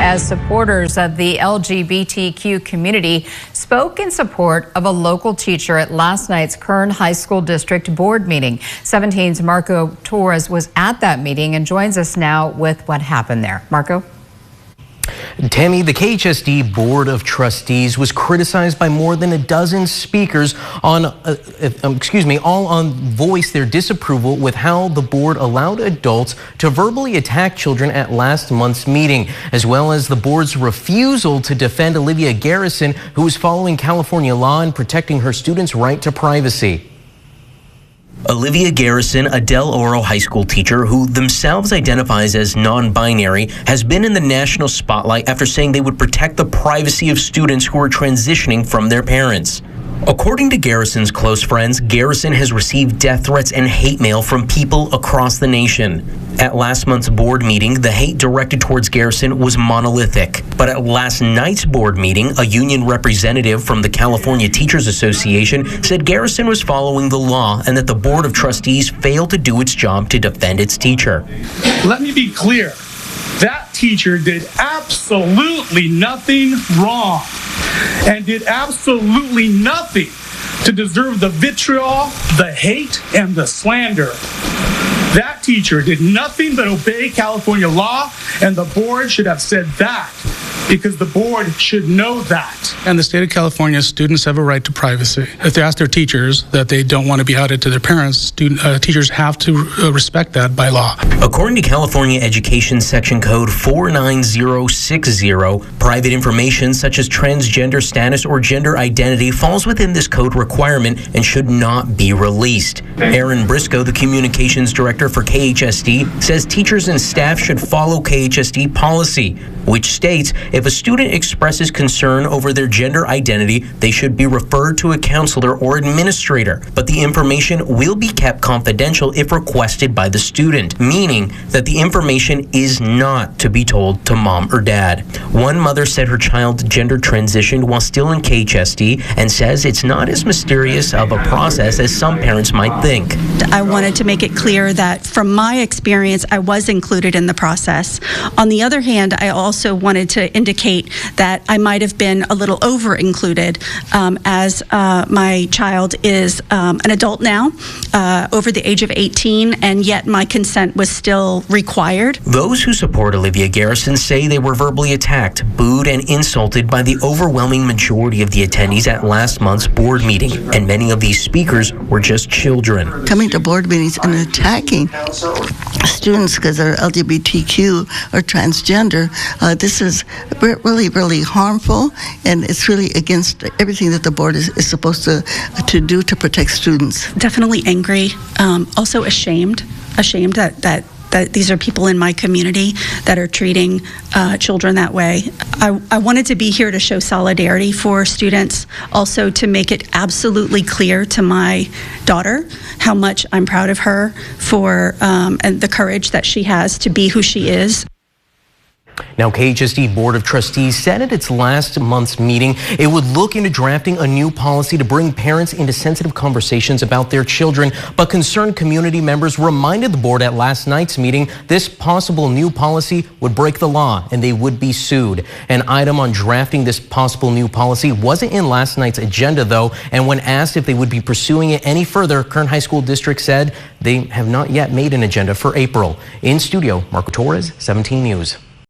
as supporters of the LGBTQ community spoke in support of a local teacher at last night's Kern High School District Board meeting. 17's Marco Torres was at that meeting and joins us now with what happened there. Marco? Tammy, the KHSD Board of Trustees was criticized by more than a dozen speakers on, all voiced their disapproval with how the board allowed adults to verbally attack children at last month's meeting, as well as the board's refusal to defend Olivia Garrison, who was following California law and protecting her students' right to privacy. Olivia Garrison, a Del Oro high school teacher who themselves identifies as non-binary, has been in the national spotlight after saying they would protect the privacy of students who are transitioning from their parents. According to Garrison's close friends, Garrison has received death threats and hate mail from people across the nation. At last month's board meeting, the hate directed towards Garrison was monolithic. But at last night's board meeting, a union representative from the California Teachers Association said Garrison was following the law and that the Board of Trustees failed to do its job to defend its teacher. Let me be clear. That teacher did absolutely nothing wrong and did absolutely nothing to deserve the vitriol, the hate, and the slander. That teacher did nothing but obey California law, and the board should have said that because the board should know that. And the state of California, students have a right to privacy. If they ask their teachers that they don't want to be outed to their parents, teachers have to respect that by law. According to California Education Section Code 49060, private information such as transgender status or gender identity falls within this code requirement and should not be released. Aaron Briscoe, the communications director for KHSD, says teachers and staff should follow KHSD policy, which states if a student expresses concern over their gender identity, they should be referred to a counselor or administrator, but the information will be kept confidential if requested by the student, meaning that the information is not to be told to mom or dad. One mother said her child gender transitioned while still in KHSD and says it's not as mysterious of a process as some parents might think. I wanted to make it clear that from my experience, I was included in the process. On the other hand, I also wanted to indicate that I might have been a little over-included as my child is an adult now, over the age of 18, and yet my consent was still required. Those who support Olivia Garrison say they were verbally attacked, booed, and insulted by the overwhelming majority of the attendees at last month's board meeting, and many of these speakers were just children. Coming to board meetings and attacking students because they're LGBTQ or transgender, this is really, really harmful, and it's really against everything that the board is supposed to do to protect students. Definitely angry, also ashamed that these are people in my community that are treating children that way. I wanted to be here to show solidarity for students, also to make it absolutely clear to my daughter how much I'm proud of her for and the courage that she has to be who she is. Now, KHSD Board of Trustees said at its last month's meeting it would look into drafting a new policy to bring parents into sensitive conversations about their children, but concerned community members reminded the board at last night's meeting this possible new policy would break the law and they would be sued. An item on drafting this possible new policy wasn't in last night's agenda, though, and when asked if they would be pursuing it any further, Kern High School District said they have not yet made an agenda for April. In studio, Marco Torres, 17 News.